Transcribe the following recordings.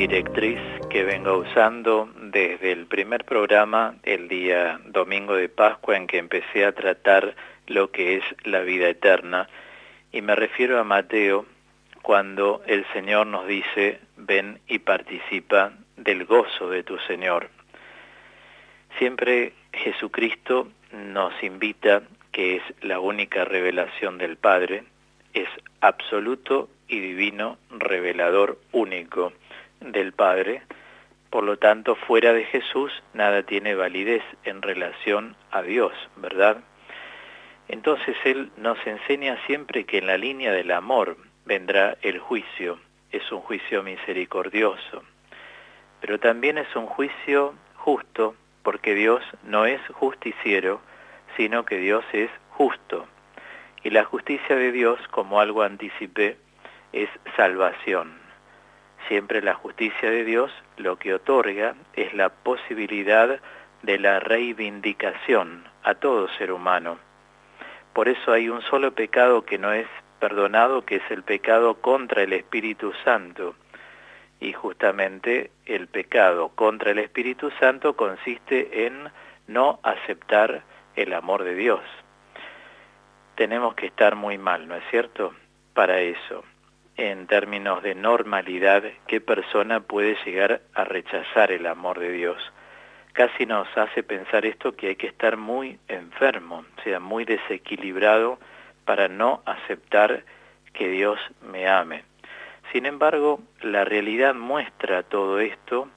directriz que vengo usando desde el primer programa, el día domingo de Pascua, en que empecé a tratar lo que es la vida eterna. Y me refiero a Mateo, cuando el Señor nos dice, ven y participa del gozo de tu Señor. Siempre Jesucristo nos invita, que es la única revelación del Padre, es absoluto y divino, revelador único del Padre. Por lo tanto, fuera de Jesús nada tiene validez en relación a Dios, ¿verdad? Entonces Él nos enseña siempre que en la línea del amor vendrá el juicio. Es un juicio misericordioso, pero también es un juicio justo, porque Dios no es justiciero, sino que Dios es justo. Y la justicia de Dios, como algo anticipé, es salvación. Siempre la justicia de Dios lo que otorga es la posibilidad de la reivindicación a todo ser humano. Por eso hay un solo pecado que no es perdonado, que es el pecado contra el Espíritu Santo. Y justamente el pecado contra el Espíritu Santo consiste en no aceptar el amor de Dios. Tenemos que estar muy mal, ¿no es cierto?, para eso. En términos de normalidad, ¿qué persona puede llegar a rechazar el amor de Dios? Casi nos hace pensar esto, que hay que estar muy enfermo, o sea, muy desequilibrado para no aceptar que Dios me ame. Sin embargo, la realidad muestra todo esto.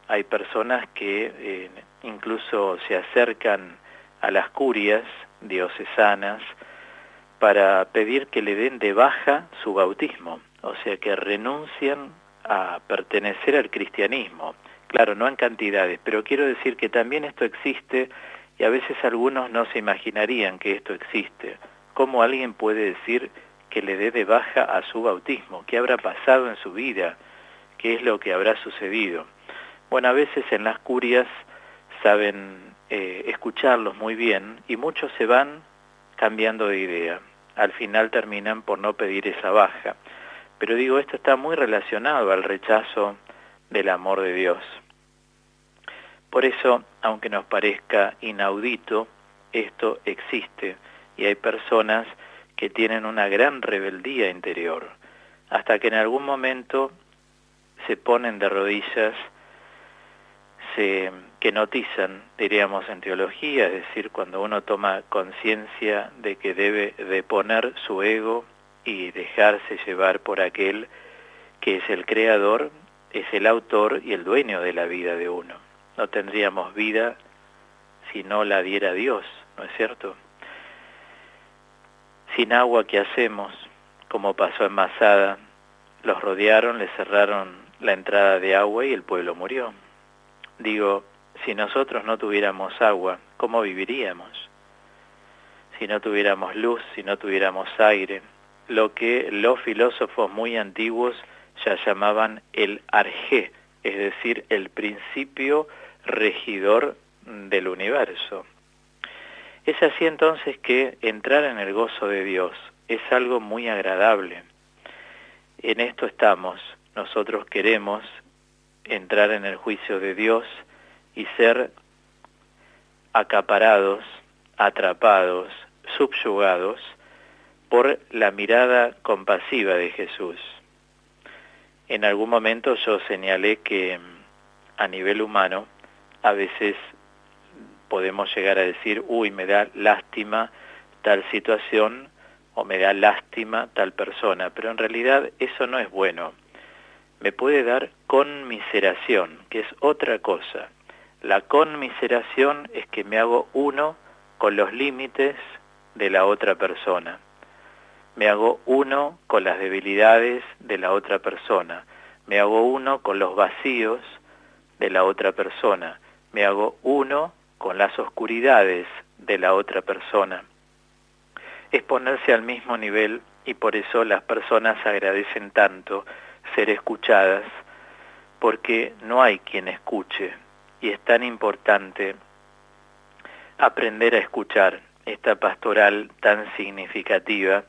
Hay personas que incluso se acercan a las curias diocesanas para pedir que le den de baja su bautismo, o sea que renuncian a pertenecer al cristianismo. Claro, no en cantidades, pero quiero decir que también esto existe, y a veces algunos no se imaginarían que esto existe. ¿Cómo alguien puede decir que le dé de baja a su bautismo? ¿Qué habrá pasado en su vida? ¿Qué es lo que habrá sucedido? Bueno, a veces en las curias saben escucharlos muy bien, y muchos se van cambiando de idea. Al final terminan por no pedir esa baja. Pero digo, esto está muy relacionado al rechazo del amor de Dios. Por eso, aunque nos parezca inaudito, esto existe, y hay personas que tienen una gran rebeldía interior, hasta que en algún momento se ponen de rodillas, se kenotizan, diríamos en teología, es decir, cuando uno toma conciencia de que debe deponer su ego y dejarse llevar por aquel que es el creador, es el autor y el dueño de la vida de uno. No tendríamos vida si no la diera Dios, ¿no es cierto? Sin agua, ¿qué hacemos? Como pasó en Masada, los rodearon, les cerraron la entrada de agua y el pueblo murió. Digo, si nosotros no tuviéramos agua, ¿cómo viviríamos? Si no tuviéramos luz, si no tuviéramos aire, lo que los filósofos muy antiguos ya llamaban el arjé, es decir, el principio regidor del universo. Es así entonces que entrar en el gozo de Dios es algo muy agradable. En esto estamos. Nosotros queremos entrar en el juicio de Dios y ser acaparados, atrapados, subyugados por la mirada compasiva de Jesús. En algún momento yo señalé que a nivel humano a veces podemos llegar a decir, uy, me da lástima tal situación o me da lástima tal persona, pero en realidad eso no es bueno. Me puede dar conmiseración, que es otra cosa. La conmiseración es que me hago uno con los límites de la otra persona. Me hago uno con las debilidades de la otra persona. Me hago uno con los vacíos de la otra persona. Me hago uno con las oscuridades de la otra persona. Es ponerse al mismo nivel, y por eso las personas agradecen tanto ser escuchadas, porque no hay quien escuche, y es tan importante aprender a escuchar esta pastoral tan significativa,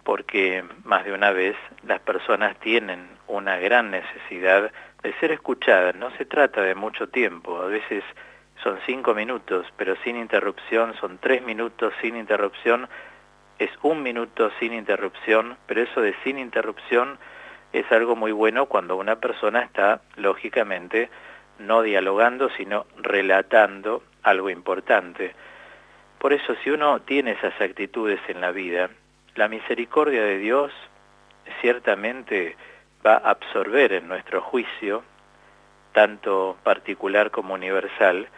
porque más de una vez las personas tienen una gran necesidad de ser escuchada. No se trata de mucho tiempo, a veces son 5 minutos, pero sin interrupción, son 3 minutos sin interrupción, es 1 minuto sin interrupción, pero eso de sin interrupción es algo muy bueno cuando una persona está, lógicamente, no dialogando, sino relatando algo importante. Por eso, si uno tiene esas actitudes en la vida, la misericordia de Dios ciertamente va a absorber en nuestro juicio, tanto particular como universal,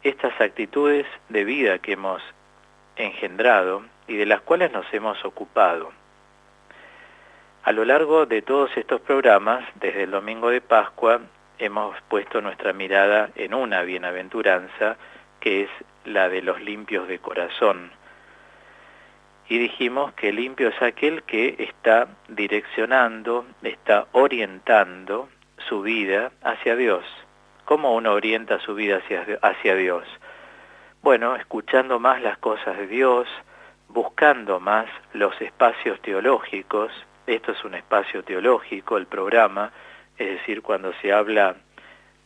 estas actitudes de vida que hemos engendrado y de las cuales nos hemos ocupado. A lo largo de todos estos programas, desde el domingo de Pascua, hemos puesto nuestra mirada en una bienaventuranza, que es la de los limpios de corazón. Y dijimos que limpio es aquel que está direccionando, está orientando su vida hacia Dios. ¿Cómo uno orienta su vida hacia Dios? Bueno, escuchando más las cosas de Dios, buscando más los espacios teológicos. Esto es un espacio teológico, el programa, es decir, cuando se habla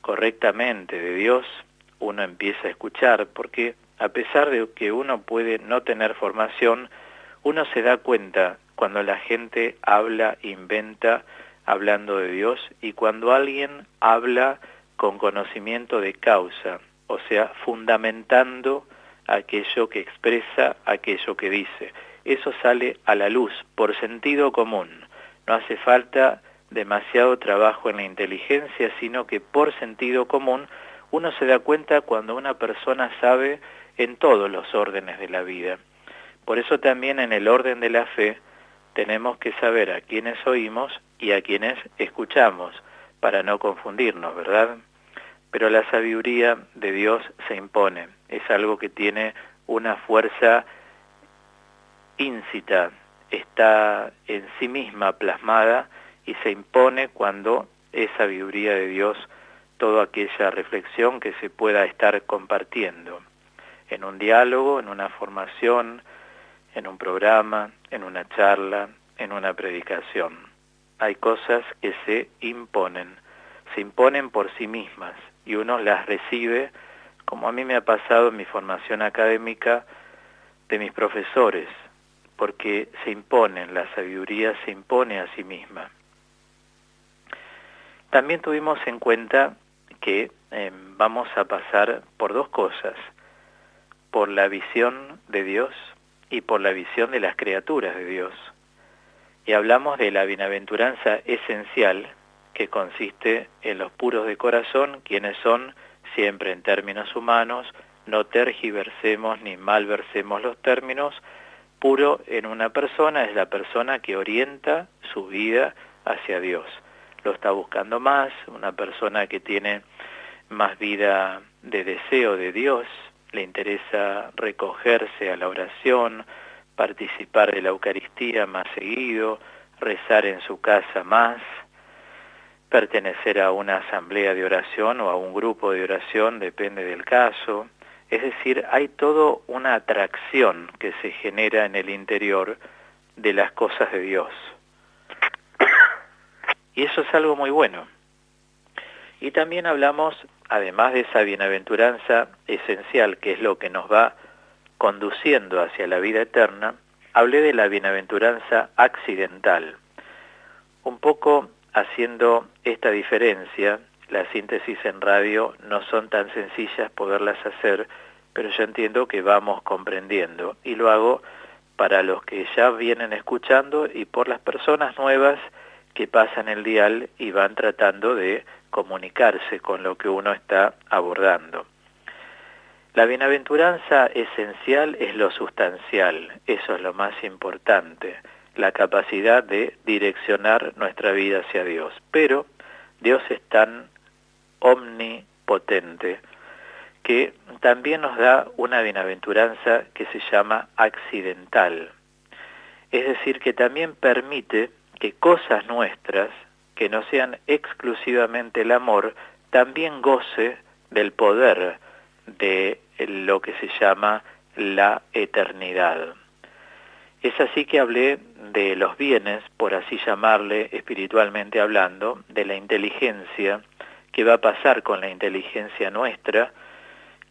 correctamente de Dios, uno empieza a escuchar, porque a pesar de que uno puede no tener formación, uno se da cuenta cuando la gente habla, inventa, hablando de Dios, y cuando alguien habla con conocimiento de causa, o sea, fundamentando aquello que expresa, aquello que dice. Eso sale a la luz por sentido común. No hace falta demasiado trabajo en la inteligencia, sino que por sentido común uno se da cuenta cuando una persona sabe en todos los órdenes de la vida. Por eso también en el orden de la fe tenemos que saber a quiénes oímos y a quiénes escuchamos, para no confundirnos, ¿verdad? Pero la sabiduría de Dios se impone, es algo que tiene una fuerza íncita, está en sí misma plasmada y se impone cuando es sabiduría de Dios toda aquella reflexión que se pueda estar compartiendo en un diálogo, en una formación, en un programa, en una charla, en una predicación. Hay cosas que se imponen por sí mismas y uno las recibe, como a mí me ha pasado en mi formación académica, de mis profesores, porque se imponen, la sabiduría se impone a sí misma. También tuvimos en cuenta que vamos a pasar por dos cosas, por la visión de Dios y por la visión de las criaturas de Dios. Y hablamos de la bienaventuranza esencial, que consiste en los puros de corazón, quienes son, siempre en términos humanos, no tergiversemos ni malversemos los términos. Puro en una persona es la persona que orienta su vida hacia Dios. Lo está buscando más, una persona que tiene más vida de deseo de Dios, le interesa recogerse a la oración, participar de la Eucaristía más seguido, rezar en su casa más, pertenecer a una asamblea de oración o a un grupo de oración, depende del caso. Es decir, hay toda una atracción que se genera en el interior de las cosas de Dios. Y eso es algo muy bueno. Y también hablamos, además de esa bienaventuranza esencial, que es lo que nos va conduciendo hacia la vida eterna, hablé de la bienaventuranza accidental. Un poco haciendo esta diferencia, la síntesis en radio no son tan sencillas poderlas hacer, pero yo entiendo que vamos comprendiendo, y lo hago para los que ya vienen escuchando y por las personas nuevas que pasan el dial y van tratando de comunicarse con lo que uno está abordando. La bienaventuranza esencial es lo sustancial, eso es lo más importante, la capacidad de direccionar nuestra vida hacia Dios. Pero Dios es tan omnipotente que también nos da una bienaventuranza que se llama accidental. Es decir, que también permite que cosas nuestras, que no sean exclusivamente el amor, también goce del poder de lo que se llama la eternidad. Es así que hablé de los bienes, por así llamarle espiritualmente hablando, de la inteligencia, qué va a pasar con la inteligencia nuestra,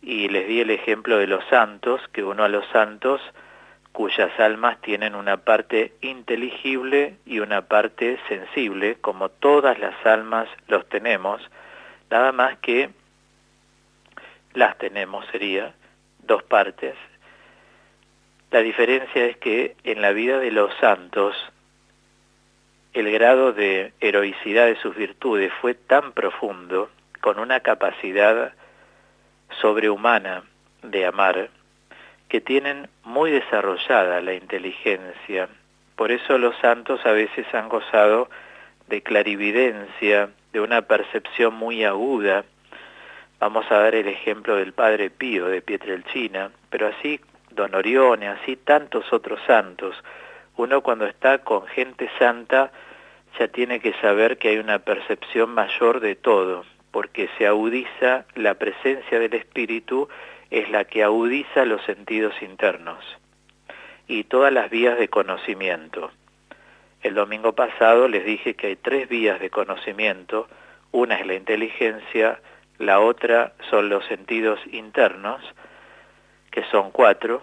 y les di el ejemplo de los santos, que uno a los santos cuyas almas tienen una parte inteligible y una parte sensible, como todas las almas los tenemos, nada más que las tenemos, sería dos partes. La diferencia es que en la vida de los santos el grado de heroicidad de sus virtudes fue tan profundo, con una capacidad sobrehumana de amar, que tienen muy desarrollada la inteligencia. Por eso los santos a veces han gozado de clarividencia, de una percepción muy aguda. Vamos a dar el ejemplo del Padre Pío de Pietrelcina, pero así Don Orione, así tantos otros santos. Uno cuando está con gente santa ya tiene que saber que hay una percepción mayor de todo, porque se agudiza la presencia del Espíritu, es la que agudiza los sentidos internos y todas las vías de conocimiento. El domingo pasado les dije que hay 3 vías de conocimiento, una es la inteligencia, la otra son los sentidos internos, que son 4,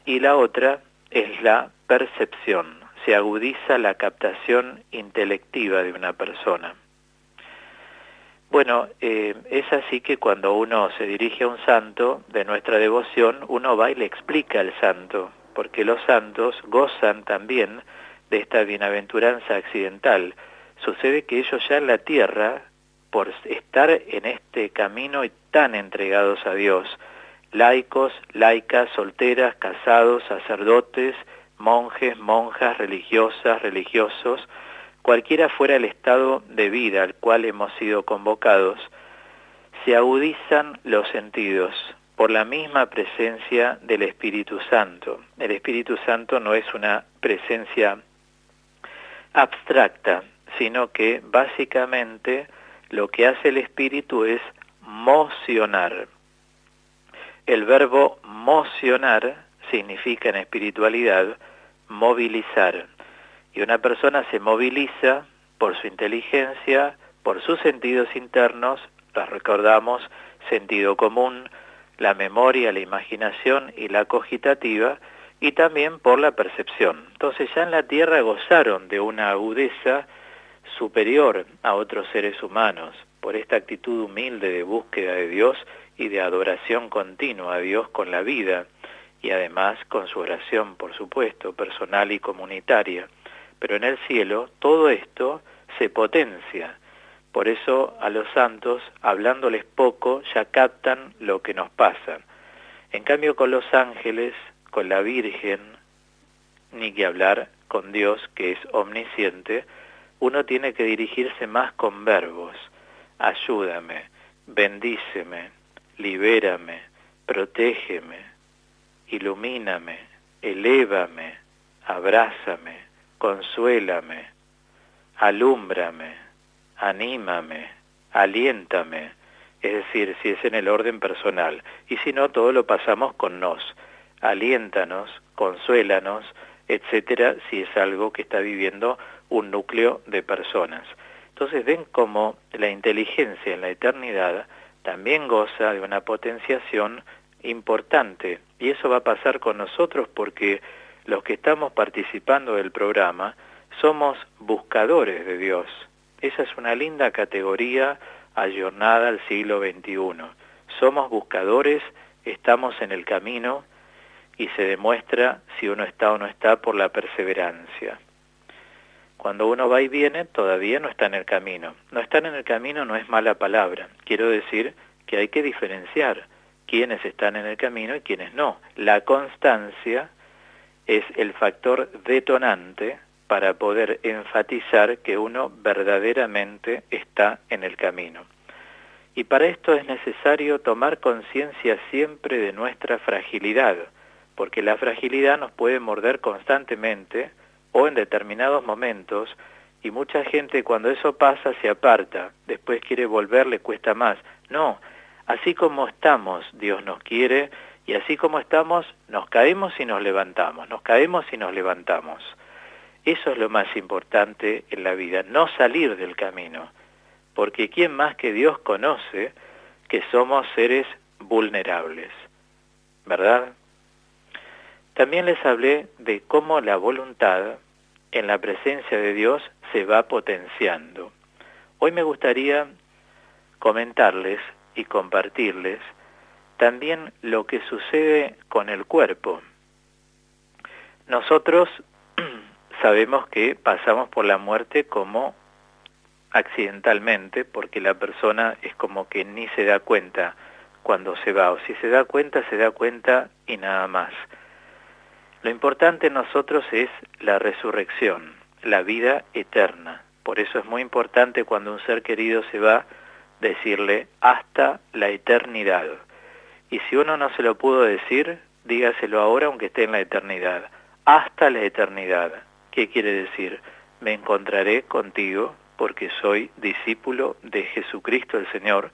y la otra es la percepción, se agudiza la captación intelectiva de una persona. Bueno, es así que cuando uno se dirige a un santo de nuestra devoción, uno va y le explica al santo, porque los santos gozan también de esta bienaventuranza accidental. Sucede que ellos ya en la tierra, por estar en este camino y tan entregados a Dios, laicos, laicas, solteras, casados, sacerdotes, monjes, monjas, religiosas, religiosos, cualquiera fuera el estado de vida al cual hemos sido convocados, se agudizan los sentidos por la misma presencia del Espíritu Santo. El Espíritu Santo no es una presencia abstracta, sino que básicamente lo que hace el Espíritu es mocionar. El verbo mocionar significa en espiritualidad movilizar. Y una persona se moviliza por su inteligencia, por sus sentidos internos, los recordamos, sentido común, la memoria, la imaginación y la cogitativa, y también por la percepción. Entonces ya en la tierra gozaron de una agudeza superior a otros seres humanos, por esta actitud humilde de búsqueda de Dios y de adoración continua a Dios con la vida, y además con su oración, por supuesto, personal y comunitaria. Pero en el cielo todo esto se potencia. Por eso a los santos, hablándoles poco, ya captan lo que nos pasa. En cambio con los ángeles, con la Virgen, ni que hablar con Dios, que es omnisciente, uno tiene que dirigirse más con verbos. Ayúdame, bendíceme, libérame, protégeme, ilumíname, elévame, abrázame, consuélame, alúmbrame, anímame, aliéntame, es decir, si es en el orden personal, y si no, todo lo pasamos con nos, aliéntanos, consuélanos, etcétera, si es algo que está viviendo un núcleo de personas. Entonces ven cómo la inteligencia en la eternidad también goza de una potenciación importante, y eso va a pasar con nosotros porque los que estamos participando del programa somos buscadores de Dios. Esa es una linda categoría ayornada al siglo XXI. Somos buscadores, estamos en el camino y se demuestra si uno está o no está por la perseverancia. Cuando uno va y viene, todavía no está en el camino. No estar en el camino no es mala palabra. Quiero decir que hay que diferenciar quiénes están en el camino y quiénes no. La constancia es el factor detonante para poder enfatizar que uno verdaderamente está en el camino. Y para esto es necesario tomar conciencia siempre de nuestra fragilidad, porque la fragilidad nos puede morder constantemente o en determinados momentos, y mucha gente cuando eso pasa se aparta, después quiere volver, le cuesta más. No, así como estamos, Dios nos quiere, y así como estamos, nos caemos y nos levantamos, nos caemos y nos levantamos. Eso es lo más importante en la vida, no salir del camino, porque ¿quién más que Dios conoce que somos seres vulnerables? ¿Verdad? También les hablé de cómo la voluntad en la presencia de Dios se va potenciando. Hoy me gustaría comentarles y compartirles también lo que sucede con el cuerpo. Nosotros sabemos que pasamos por la muerte como accidentalmente, porque la persona es como que ni se da cuenta cuando se va, o si se da cuenta y nada más. Lo importante en nosotros es la resurrección, la vida eterna. Por eso es muy importante cuando un ser querido se va, decirle hasta la eternidad. Y si uno no se lo pudo decir, dígaselo ahora aunque esté en la eternidad. Hasta la eternidad. ¿Qué quiere decir? Me encontraré contigo porque soy discípulo de Jesucristo el Señor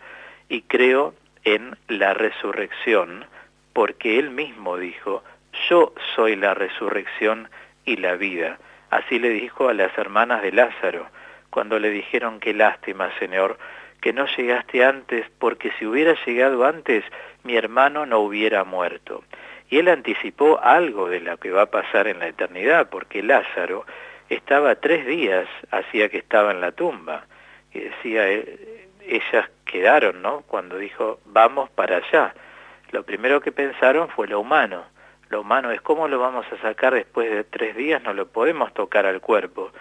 y creo en la resurrección porque Él mismo dijo, yo soy la resurrección y la vida. Así le dijo a las hermanas de Lázaro, cuando le dijeron, qué lástima, Señor, que no llegaste antes, porque si hubiera llegado antes, mi hermano no hubiera muerto. Y él anticipó algo de lo que va a pasar en la eternidad, porque Lázaro estaba 3 días, hacía que estaba en la tumba. Y decía, ellas quedaron, ¿no? Cuando dijo, vamos para allá. Lo primero que pensaron fue lo humano. Lo humano es, ¿cómo lo vamos a sacar después de 3 días? No lo podemos tocar al cuerpo.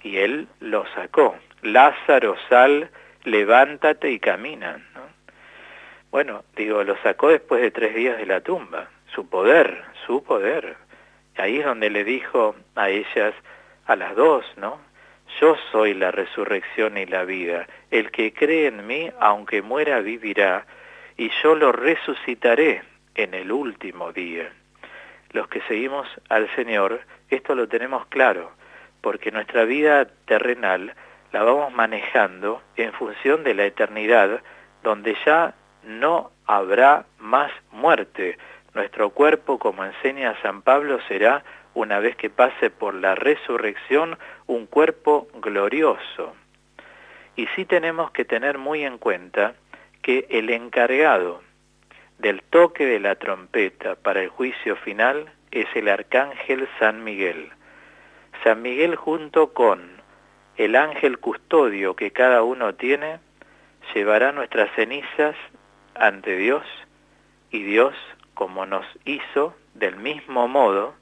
Y él lo sacó. Lázaro, sal, levántate y camina, ¿no? Bueno, digo, lo sacó después de 3 días de la tumba. Su poder, su poder. Ahí es donde le dijo a ellas, a las 2, ¿no? Yo soy la resurrección y la vida. El que cree en mí, aunque muera, vivirá, y yo lo resucitaré en el último día. Los que seguimos al Señor, esto lo tenemos claro, porque nuestra vida terrenal la vamos manejando en función de la eternidad, donde ya no habrá más muerte. Nuestro cuerpo, como enseña San Pablo, será, una vez que pase por la resurrección, un cuerpo glorioso. Y sí tenemos que tener muy en cuenta que el encargado del toque de la trompeta para el juicio final es el arcángel San Miguel. San Miguel, junto con el ángel custodio que cada uno tiene, llevará nuestras cenizas ante Dios, y Dios, como nos hizo, del mismo modo,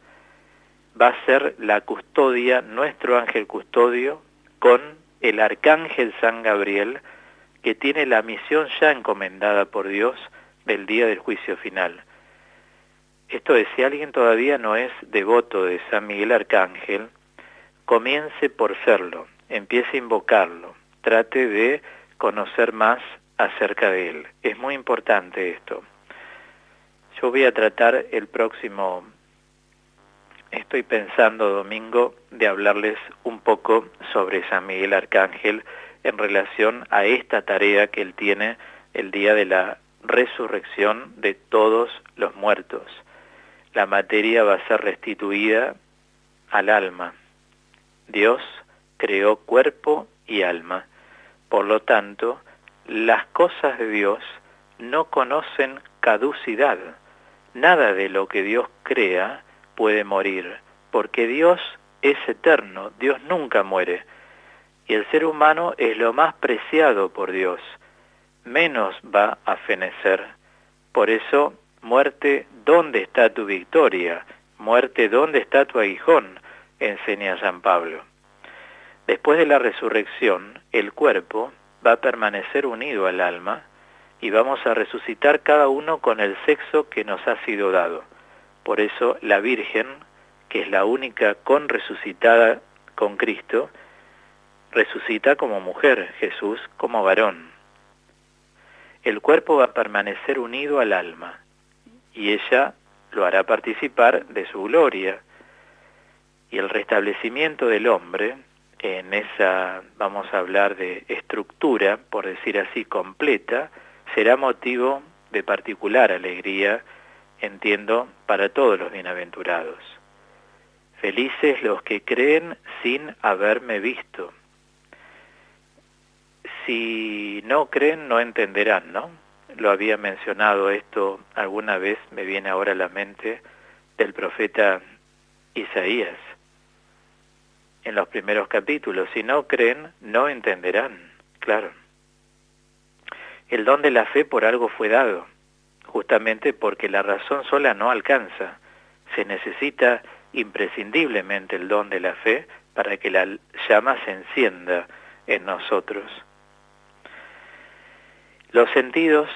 va a ser la custodia, nuestro ángel custodio, con el arcángel San Gabriel, que tiene la misión ya encomendada por Dios del día del juicio final. Esto es, si alguien todavía no es devoto de San Miguel Arcángel, comience por serlo, empiece a invocarlo, trate de conocer más acerca de él. Es muy importante esto. Yo voy a tratar el próximo, estoy pensando domingo, de hablarles un poco sobre San Miguel Arcángel en relación a esta tarea que él tiene el día de la resurrección de todos los muertos. La materia va a ser restituida al alma. Dios creó cuerpo y alma. Por lo tanto, las cosas de Dios no conocen caducidad. Nada de lo que Dios crea puede morir, porque Dios es eterno, Dios nunca muere. Y el ser humano es lo más preciado por Dios, menos va a fenecer. Por eso, muerte, ¿dónde está tu victoria? Muerte, ¿dónde está tu aguijón?, enseña San Pablo. Después de la resurrección, el cuerpo va a permanecer unido al alma y vamos a resucitar cada uno con el sexo que nos ha sido dado. Por eso la Virgen, que es la única conresucitada con Cristo, resucita como mujer, Jesús como varón. El cuerpo va a permanecer unido al alma y ella lo hará participar de su gloria. Y el restablecimiento del hombre, en esa, vamos a hablar de estructura, por decir así, completa, será motivo de particular alegría, entiendo, para todos los bienaventurados. Felices los que creen sin haberme visto. Si no creen, no entenderán, ¿no? Lo había mencionado esto alguna vez, me viene ahora a la mente, del profeta Isaías. En los primeros capítulos, si no creen, no entenderán, claro. El don de la fe por algo fue dado, justamente porque la razón sola no alcanza. Se necesita imprescindiblemente el don de la fe para que la llama se encienda en nosotros. Los sentidos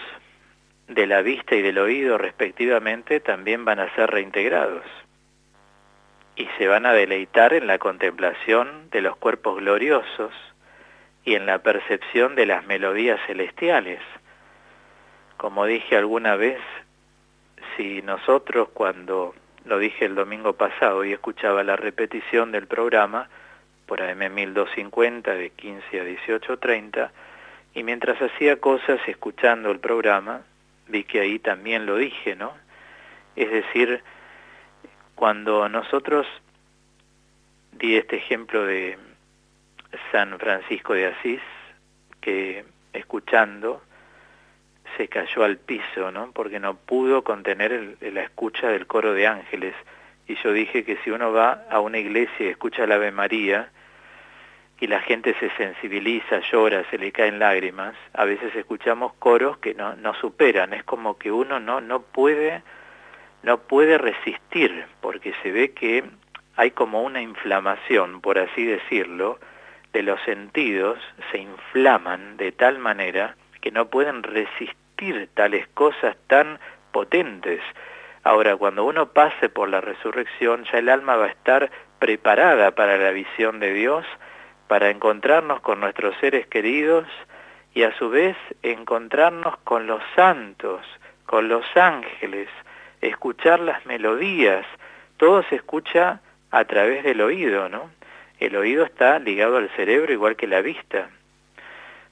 de la vista y del oído, respectivamente, también van a ser reintegrados y se van a deleitar en la contemplación de los cuerpos gloriosos y en la percepción de las melodías celestiales. Como dije alguna vez, si nosotros, cuando lo dije el domingo pasado y escuchaba la repetición del programa por AM 1250 de 15 a 18:30, y mientras hacía cosas escuchando el programa, vi que ahí también lo dije, ¿no? Es decir, cuando nosotros, di este ejemplo de San Francisco de Asís, que escuchando se cayó al piso, ¿no? Porque no pudo contener la escucha del coro de ángeles. Y yo dije que si uno va a una iglesia y escucha el Ave María, y la gente se sensibiliza, llora, se le caen lágrimas, a veces escuchamos coros que no superan, es como que uno no puede resistir, porque se ve que hay como una inflamación, por así decirlo, de los sentidos, se inflaman de tal manera que no pueden resistir tales cosas tan potentes. Ahora, cuando uno pase por la resurrección, ya el alma va a estar preparada para la visión de Dios, para encontrarnos con nuestros seres queridos y a su vez encontrarnos con los santos, con los ángeles, escuchar las melodías. Todo se escucha a través del oído, ¿no? El oído está ligado al cerebro igual que la vista.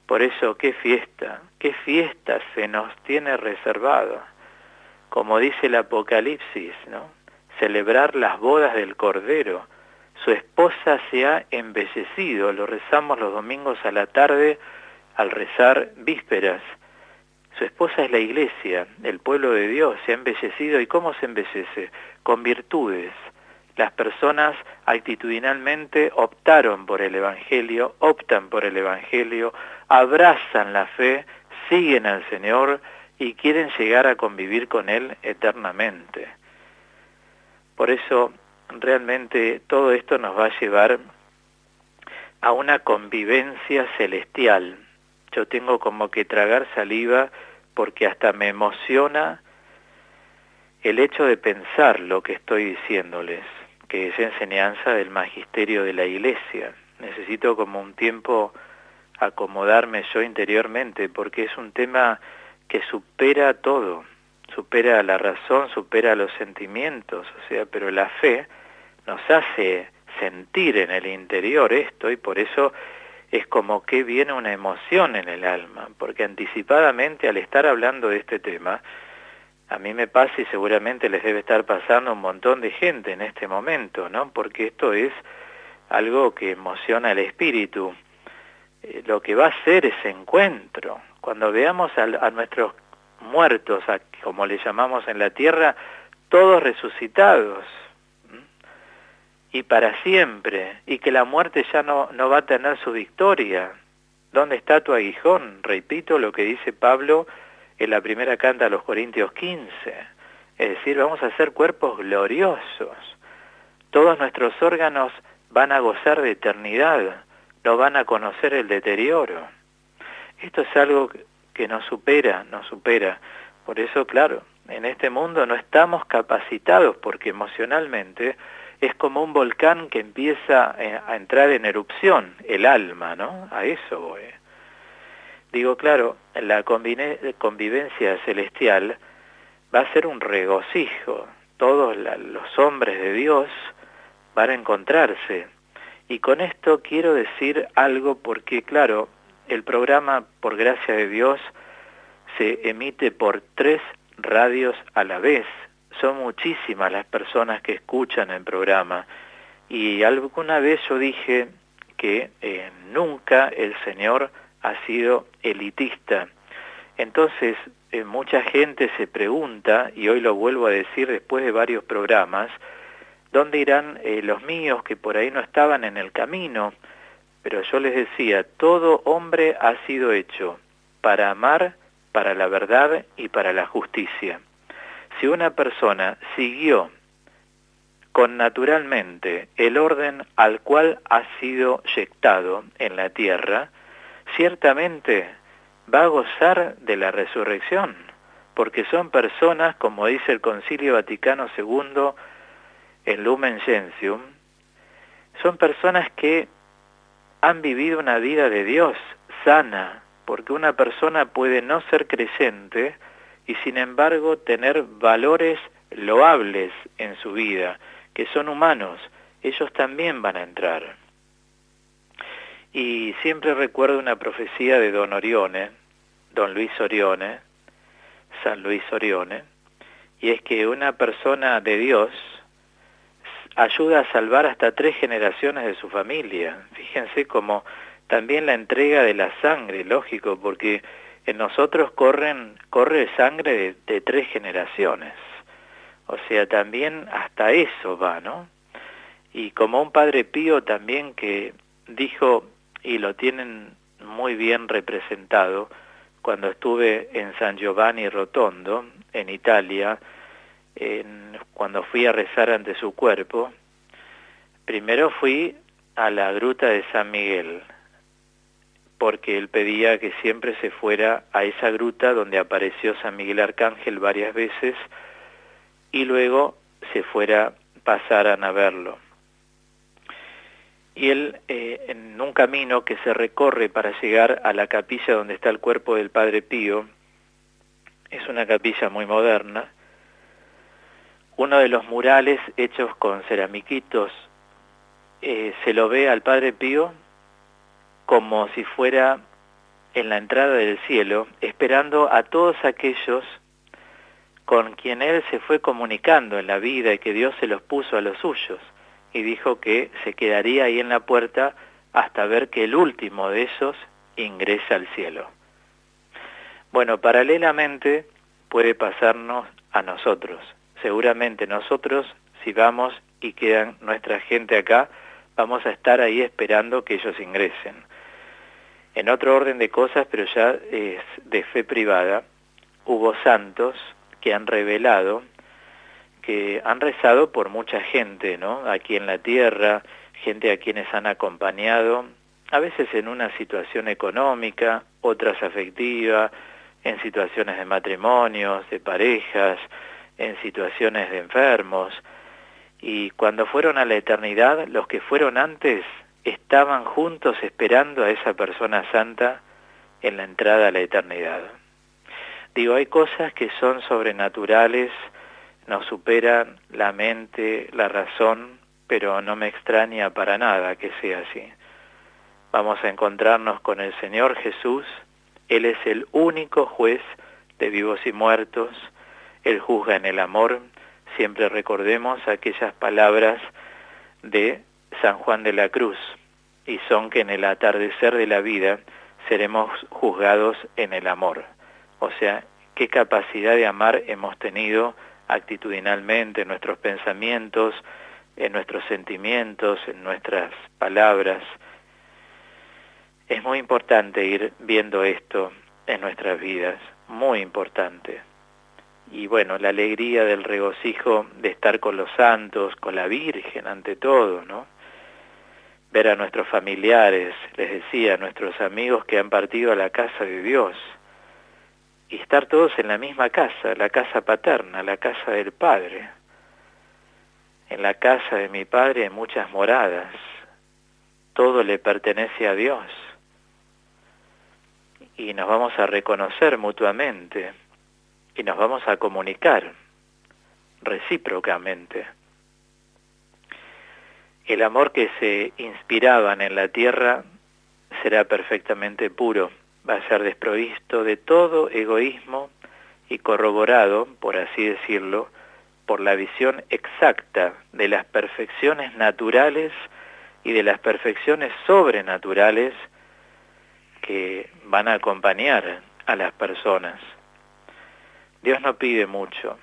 Por eso, qué fiesta se nos tiene reservado. Como dice el Apocalipsis, ¿no? Celebrar las bodas del Cordero. Su esposa se ha embellecido, lo rezamos los domingos a la tarde al rezar vísperas. Su esposa es la iglesia, el pueblo de Dios, se ha embellecido. ¿Y cómo se embellece? Con virtudes. Las personas actitudinalmente optaron por el Evangelio, optan por el Evangelio, abrazan la fe, siguen al Señor y quieren llegar a convivir con Él eternamente. Por eso, realmente todo esto nos va a llevar a una convivencia celestial. Yo tengo como que tragar saliva porque hasta me emociona el hecho de pensar lo que estoy diciéndoles, que es enseñanza del magisterio de la Iglesia. Necesito como un tiempo acomodarme yo interiormente, porque es un tema que supera todo, supera la razón, supera los sentimientos, o sea, pero la fe nos hace sentir en el interior esto, y por eso es como que viene una emoción en el alma, porque anticipadamente al estar hablando de este tema, a mí me pasa y seguramente les debe estar pasando a un montón de gente en este momento, ¿no? Porque esto es algo que emociona el espíritu. Lo que va a ser ese encuentro, cuando veamos a nuestros muertos, como le llamamos en la tierra, todos resucitados, y para siempre, y que la muerte ya no va a tener su victoria. ¿Dónde está tu aguijón? Repito lo que dice Pablo en la primera carta a los Corintios 15. Es decir, vamos a ser cuerpos gloriosos. Todos nuestros órganos van a gozar de eternidad, no van a conocer el deterioro. Esto es algo que nos supera. Por eso, claro, en este mundo no estamos capacitados, porque emocionalmente es como un volcán que empieza a entrar en erupción, el alma, ¿no? A eso voy. Digo, claro, la convivencia celestial va a ser un regocijo. Todos los hombres de Dios van a encontrarse. Y con esto quiero decir algo porque, claro, el programa, por gracia de Dios, se emite por 3 radios a la vez. Son muchísimas las personas que escuchan el programa Y alguna vez yo dije que nunca el Señor ha sido elitista. Entonces, mucha gente se pregunta, y hoy lo vuelvo a decir después de varios programas, ¿dónde irán los míos que por ahí no estaban en el camino? Pero yo les decía, todo hombre ha sido hecho para amar, para la verdad y para la justicia. Si una persona siguió con naturalmente el orden al cual ha sido yectado en la tierra, ciertamente va a gozar de la resurrección, porque son personas, como dice el Concilio Vaticano II en Lumen Gentium, son personas que han vivido una vida de Dios sana, porque una persona puede no ser creyente y sin embargo tener valores loables en su vida, que son humanos, ellos también van a entrar. Y siempre recuerdo una profecía de Don Orione, Don Luis Orione, San Luis Orione, y es que una persona de Dios ayuda a salvar hasta 3 generaciones de su familia. Fíjense cómo también la entrega de la sangre, lógico, porque en nosotros corre sangre de 3 generaciones. O sea, también hasta eso va, ¿no? Y como un Padre Pío también que dijo, y lo tienen muy bien representado, cuando estuve en San Giovanni Rotondo, en Italia, cuando fui a rezar ante su cuerpo, primero fui a la gruta de San Miguel, porque él pedía que siempre se fuera a esa gruta donde apareció San Miguel Arcángel varias veces, y luego se fuera, pasaran a verlo. Y él, en un camino que se recorre para llegar a la capilla donde está el cuerpo del Padre Pío, es una capilla muy moderna, uno de los murales hechos con ceramiquitos, se lo ve al Padre Pío como si fuera en la entrada del cielo, esperando a todos aquellos con quien él se fue comunicando en la vida y que Dios se los puso a los suyos, y dijo que se quedaría ahí en la puerta hasta ver que el último de esos ingresa al cielo. Bueno, paralelamente puede pasarnos a nosotros. Seguramente nosotros, si vamos y quedan nuestra gente acá, vamos a estar ahí esperando que ellos ingresen. En otro orden de cosas, pero ya es de fe privada, hubo santos que han revelado, que han rezado por mucha gente, ¿no? Aquí en la tierra, gente a quienes han acompañado, a veces en una situación económica, otras afectiva, en situaciones de matrimonios, de parejas, en situaciones de enfermos. Y cuando fueron a la eternidad, los que fueron antes estaban juntos esperando a esa persona santa en la entrada a la eternidad. Digo, hay cosas que son sobrenaturales, nos superan la mente, la razón, pero no me extraña para nada que sea así. Vamos a encontrarnos con el Señor Jesús. Él es el único juez de vivos y muertos. Él juzga en el amor. Siempre recordemos aquellas palabras de San Juan de la Cruz, y son que en el atardecer de la vida seremos juzgados en el amor. O sea, qué capacidad de amar hemos tenido actitudinalmente en nuestros pensamientos, en nuestros sentimientos, en nuestras palabras. Es muy importante ir viendo esto en nuestras vidas, muy importante. Y bueno, la alegría del regocijo de estar con los santos, con la Virgen ante todo, ¿no? Ver a nuestros familiares, les decía, a nuestros amigos que han partido a la casa de Dios, y estar todos en la misma casa, la casa paterna, la casa del Padre. En la casa de mi Padre hay muchas moradas, todo le pertenece a Dios, y nos vamos a reconocer mutuamente, y nos vamos a comunicar recíprocamente. El amor que se inspiraban en la tierra será perfectamente puro, va a ser desprovisto de todo egoísmo y corroborado, por así decirlo, por la visión exacta de las perfecciones naturales y de las perfecciones sobrenaturales que van a acompañar a las personas. Dios no pide mucho.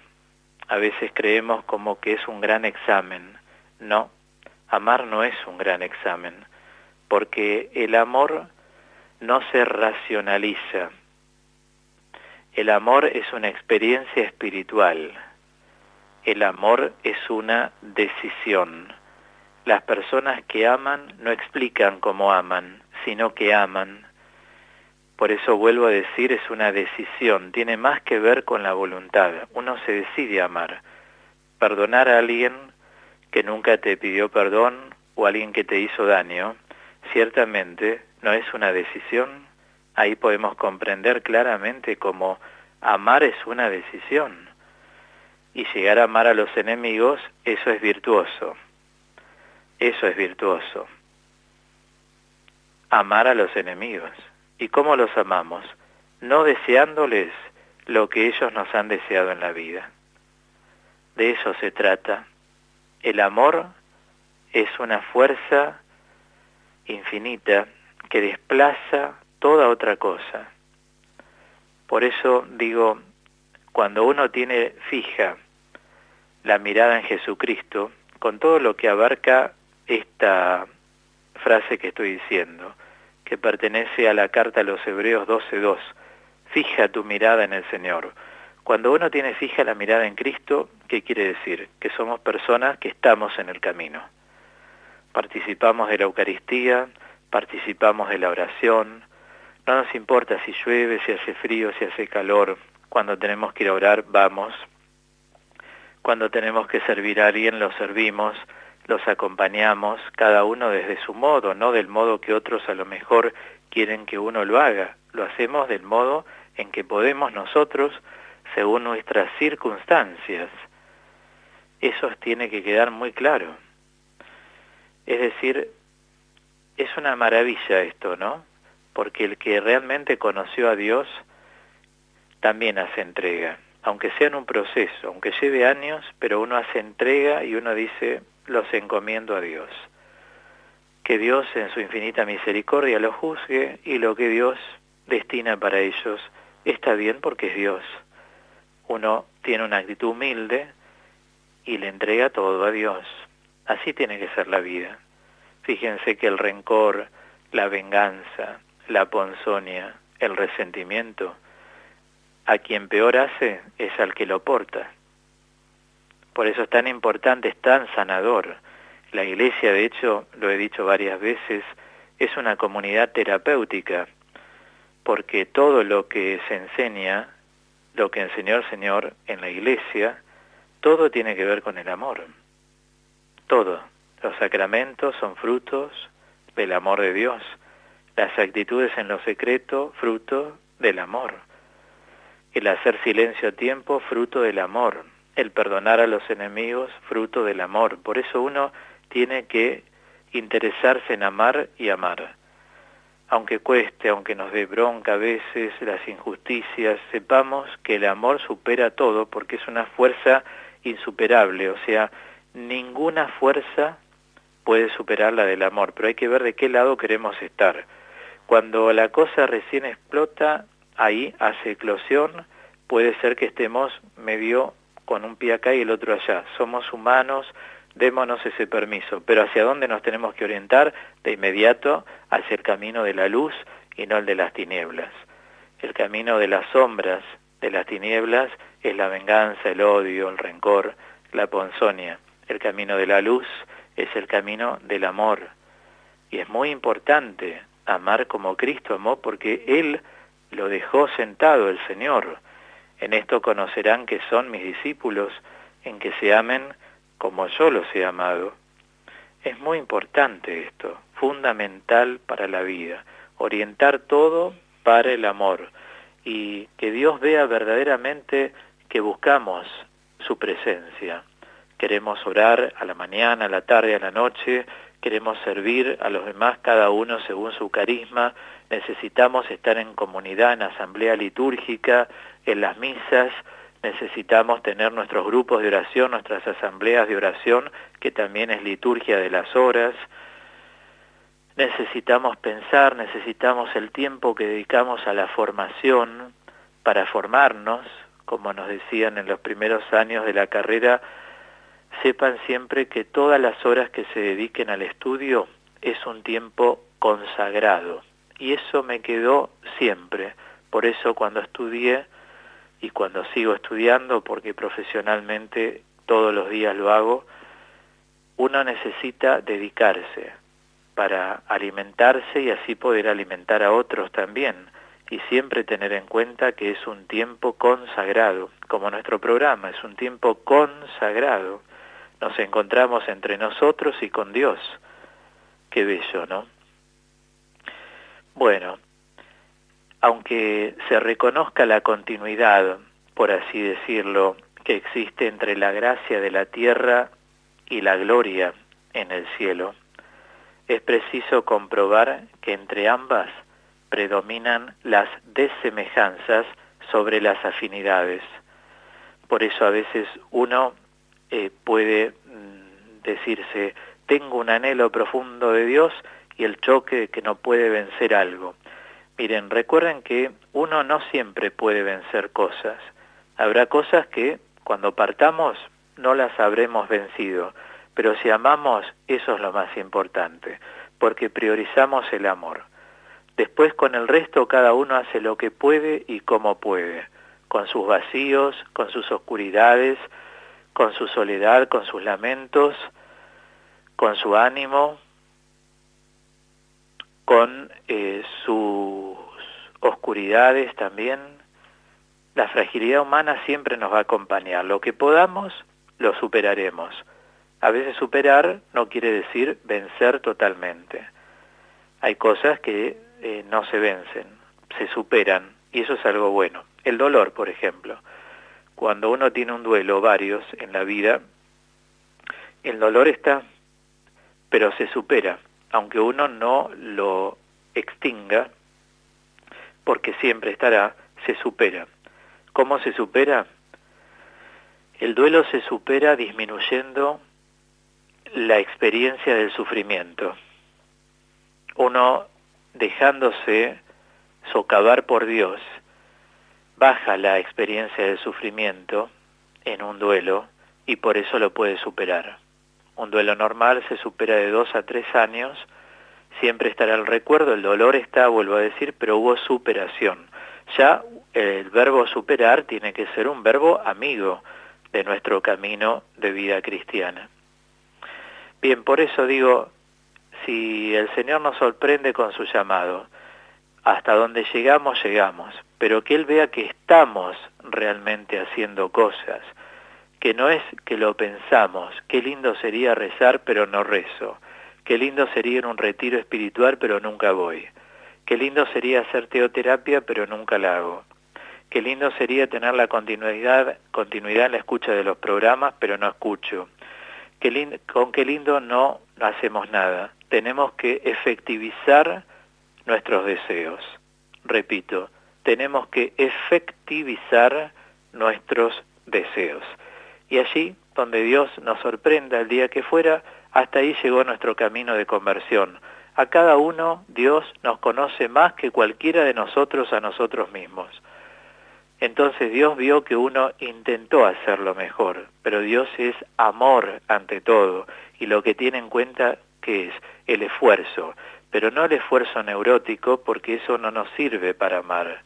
A veces creemos como que es un gran examen. No, amar no es un gran examen, porque el amor no se racionaliza. El amor es una experiencia espiritual. El amor es una decisión. Las personas que aman no explican cómo aman, sino que aman. Por eso vuelvo a decir, es una decisión, tiene más que ver con la voluntad. Uno se decide a amar. Perdonar a alguien que nunca te pidió perdón o a alguien que te hizo daño, ciertamente no es una decisión. Ahí podemos comprender claramente cómo amar es una decisión. Y llegar a amar a los enemigos, eso es virtuoso. Eso es virtuoso. Amar a los enemigos. ¿Y cómo los amamos? No deseándoles lo que ellos nos han deseado en la vida. De eso se trata. El amor es una fuerza infinita que desplaza toda otra cosa. Por eso digo, cuando uno tiene fija la mirada en Jesucristo, con todo lo que abarca esta frase que estoy diciendo, que pertenece a la carta a los Hebreos 12:2, fija tu mirada en el Señor. Cuando uno tiene fija la mirada en Cristo, ¿qué quiere decir? Que somos personas que estamos en el camino. Participamos de la Eucaristía, participamos de la oración, no nos importa si llueve, si hace frío, si hace calor. Cuando tenemos que ir a orar, vamos. Cuando tenemos que servir a alguien, lo servimos, los acompañamos, cada uno desde su modo, no del modo que otros a lo mejor quieren que uno lo haga. Lo hacemos del modo en que podemos nosotros, según nuestras circunstancias. Eso tiene que quedar muy claro. Es decir, es una maravilla esto, ¿no? Porque el que realmente conoció a Dios también hace entrega, aunque sea en un proceso, aunque lleve años, pero uno hace entrega y uno dice, los encomiendo a Dios. Que Dios en su infinita misericordia los juzgue y lo que Dios destina para ellos está bien porque es Dios. Uno tiene una actitud humilde y le entrega todo a Dios. Así tiene que ser la vida. Fíjense que el rencor, la venganza, la ponzoña, el resentimiento, a quien peor hace es al que lo porta. Por eso es tan importante, es tan sanador. La Iglesia, de hecho, lo he dicho varias veces, es una comunidad terapéutica, porque todo lo que se enseña, lo que enseñó el Señor en la Iglesia, todo tiene que ver con el amor. Todo. Los sacramentos son frutos del amor de Dios. Las actitudes en lo secreto, fruto del amor. El hacer silencio a tiempo, fruto del amor. El perdonar a los enemigos, fruto del amor. Por eso uno tiene que interesarse en amar y amar. Aunque cueste, aunque nos dé bronca a veces, las injusticias, sepamos que el amor supera todo porque es una fuerza insuperable. O sea, ninguna fuerza puede superar la del amor, pero hay que ver de qué lado queremos estar. Cuando la cosa recién explota, ahí hace eclosión, puede ser que estemos medio con un pie acá y el otro allá. Somos humanos, démonos ese permiso. Pero ¿hacia dónde nos tenemos que orientar? De inmediato hacia el camino de la luz y no el de las tinieblas. El camino de las sombras, de las tinieblas, es la venganza, el odio, el rencor, la ponzoña. El camino de la luz es el camino del amor. Y es muy importante amar como Cristo amó porque Él lo dejó sentado, el Señor. En esto conocerán que son mis discípulos, en que se amen como yo los he amado. Es muy importante esto, fundamental para la vida, orientar todo para el amor y que Dios vea verdaderamente que buscamos su presencia. Queremos orar a la mañana, a la tarde, a la noche, queremos servir a los demás, cada uno según su carisma, necesitamos estar en comunidad, en asamblea litúrgica, en las misas, necesitamos tener nuestros grupos de oración, nuestras asambleas de oración, que también es liturgia de las horas. Necesitamos pensar, necesitamos el tiempo que dedicamos a la formación para formarnos, como nos decían en los primeros años de la carrera. Sepan siempre que todas las horas que se dediquen al estudio es un tiempo consagrado, y eso me quedó siempre. Por eso cuando estudié y cuando sigo estudiando, porque profesionalmente todos los días lo hago, uno necesita dedicarse para alimentarse y así poder alimentar a otros también, y siempre tener en cuenta que es un tiempo consagrado, como nuestro programa, es un tiempo consagrado. Nos encontramos entre nosotros y con Dios. Qué bello, ¿no? Bueno, aunque se reconozca la continuidad, por así decirlo, que existe entre la gracia de la tierra y la gloria en el cielo, es preciso comprobar que entre ambas predominan las desemejanzas sobre las afinidades. Por eso a veces uno puede decirse, tengo un anhelo profundo de Dios, y el choque de que no puede vencer algo. Miren, recuerden que uno no siempre puede vencer cosas. Habrá cosas que cuando partamos no las habremos vencido, pero si amamos, eso es lo más importante, porque priorizamos el amor. Después con el resto cada uno hace lo que puede y como puede, con sus vacíos, con sus oscuridades, con su soledad, con sus lamentos, con su ánimo, con sus oscuridades también. La fragilidad humana siempre nos va a acompañar. Lo que podamos, lo superaremos. A veces superar no quiere decir vencer totalmente. Hay cosas que no se vencen, se superan, y eso es algo bueno. El dolor, por ejemplo. Cuando uno tiene un duelo, varios en la vida, el dolor está, pero se supera, aunque uno no lo extinga, porque siempre estará, se supera. ¿Cómo se supera? El duelo se supera disminuyendo la experiencia del sufrimiento. Uno, dejándose socavar por Dios, baja la experiencia del sufrimiento en un duelo, y por eso lo puede superar. Un duelo normal se supera de 2 a 3 años, siempre estará el recuerdo, el dolor está, vuelvo a decir, pero hubo superación. Ya el verbo superar tiene que ser un verbo amigo de nuestro camino de vida cristiana. Bien, por eso digo, si el Señor nos sorprende con su llamado, hasta donde llegamos, llegamos, pero que Él vea que estamos realmente haciendo cosas, que no es que lo pensamos, qué lindo sería rezar pero no rezo, qué lindo sería ir a un retiro espiritual pero nunca voy, qué lindo sería hacer teoterapia pero nunca la hago, qué lindo sería tener la continuidad en la escucha de los programas pero no escucho, con qué lindo no hacemos nada. Tenemos que efectivizar nuestros deseos. Repito, tenemos que efectivizar nuestros deseos. Y allí, donde Dios nos sorprenda el día que fuera, hasta ahí llegó nuestro camino de conversión. A cada uno, Dios nos conoce más que cualquiera de nosotros a nosotros mismos. Entonces Dios vio que uno intentó hacerlo mejor, pero Dios es amor ante todo, y lo que tiene en cuenta que es el esfuerzo, pero no el esfuerzo neurótico, porque eso no nos sirve para amar.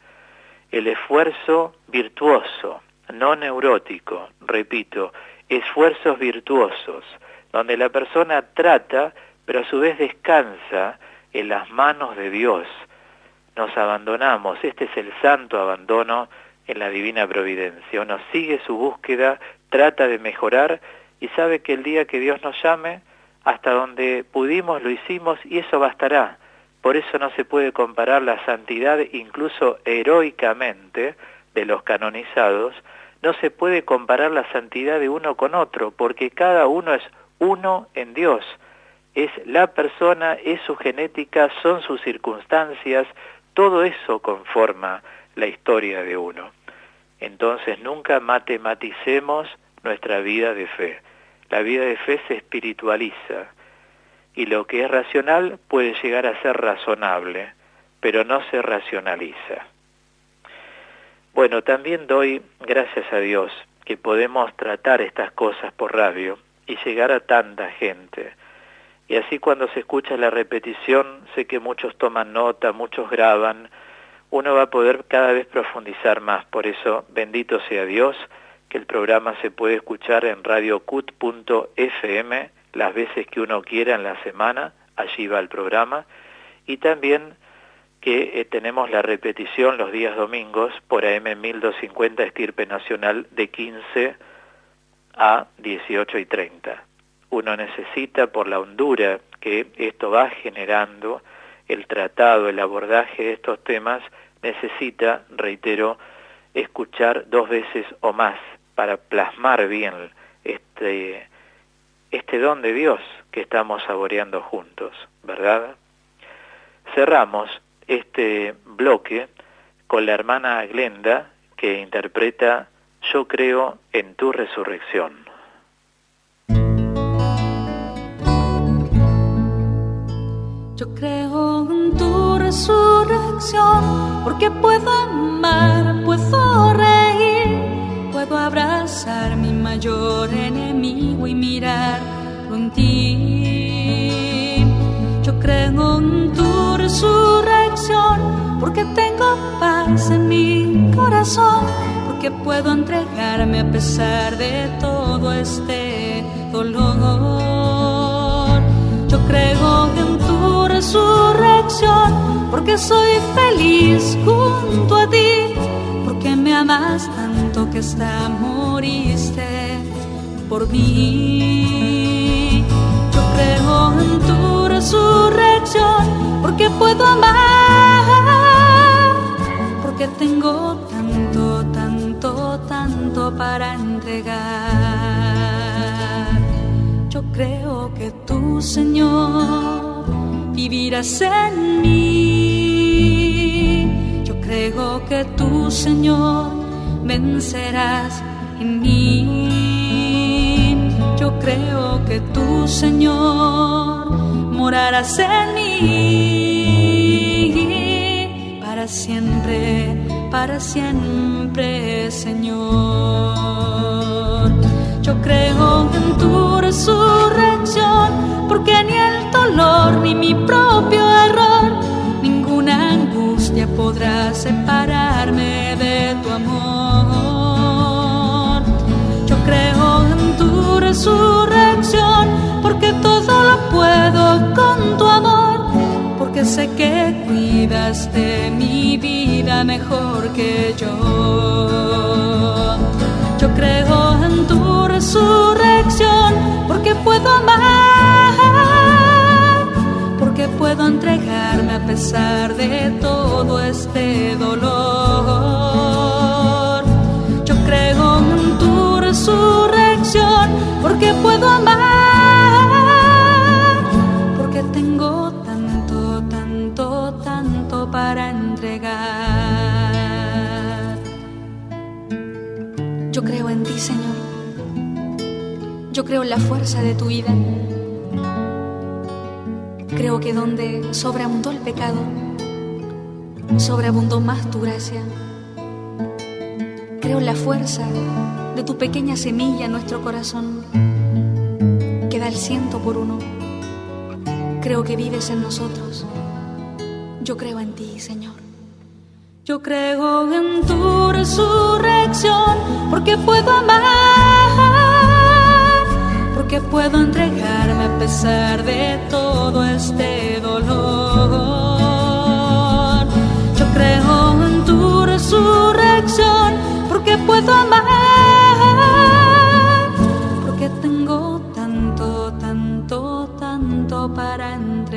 El esfuerzo virtuoso, no neurótico, repito, esfuerzos virtuosos, donde la persona trata, pero a su vez descansa en las manos de Dios. Nos abandonamos, este es el santo abandono en la divina providencia. Uno sigue su búsqueda, trata de mejorar y sabe que el día que Dios nos llame, hasta donde pudimos lo hicimos y eso bastará. Por eso no se puede comparar la santidad, incluso heroicamente, de los canonizados. No se puede comparar la santidad de uno con otro, porque cada uno es uno en Dios. Es la persona, es su genética, son sus circunstancias, todo eso conforma la historia de uno. Entonces nunca matematicemos nuestra vida de fe. La vida de fe se espiritualiza y lo que es racional puede llegar a ser razonable, pero no se racionaliza. Bueno, también doy gracias a Dios que podemos tratar estas cosas por radio y llegar a tanta gente. Y así cuando se escucha la repetición, sé que muchos toman nota, muchos graban, uno va a poder cada vez profundizar más. Por eso, bendito sea Dios, que el programa se puede escuchar en radiocut.fm las veces que uno quiera en la semana, allí va el programa, y también que tenemos la repetición los días domingos por AM 1250 Estirpe Nacional de 15 a 18:30. Uno necesita, por la hondura que esto va generando, el tratado, el abordaje de estos temas, necesita, reitero, escuchar 2 veces o más para plasmar bien este don de Dios que estamos saboreando juntos, ¿verdad? Cerramos este bloque con la hermana Glenda, que interpreta Yo creo en tu resurrección. Yo creo en tu resurrección, porque puedo amar, puedo reír, puedo abrazar mi mayor enemigo y mirarlo en ti. Yo creo en tu resurrección, porque tengo paz en mi corazón, porque puedo entregarme a pesar de todo este dolor. Yo creo en tu resurrección, porque soy feliz junto a ti, porque me amas tanto que hasta moriste por mí. Yo creo en tu resurrección, porque puedo amar, porque tengo tanto, tanto, tanto para entregar. Yo creo que tú, Señor, vivirás en mí. Yo creo que tú, Señor, vencerás en mí. Yo creo que tú, Señor, morarás en mí para siempre, Señor. Yo creo en tu resurrección, porque ni el dolor ni mi propio error, ninguna angustia podrá separarme de tu amor. Yo creo en tu resurrección, porque todo lo puedo con tu amor, porque sé que cuidas de mi vida mejor que yo. Yo creo en tu resurrección, porque puedo amar, porque puedo entregarme a pesar de todo este dolor. Yo creo en tu resurrección, porque puedo amar, porque tengo tanto, tanto, tanto para entregar. Yo creo en ti, Señor. Yo creo en la fuerza de tu vida. Creo que donde sobreabundó el pecado, sobreabundó más tu gracia. Creo en la fuerza de tu pequeña semilla en nuestro corazón, que da el 100 por 1. Creo que vives en nosotros. Yo creo en ti, Señor. Yo creo en tu resurrección, porque puedo amar, porque puedo entregarme a pesar de todo este dolor. Yo creo en tu resurrección, porque puedo amar, porque tengo tanto, tanto, tanto para entregar.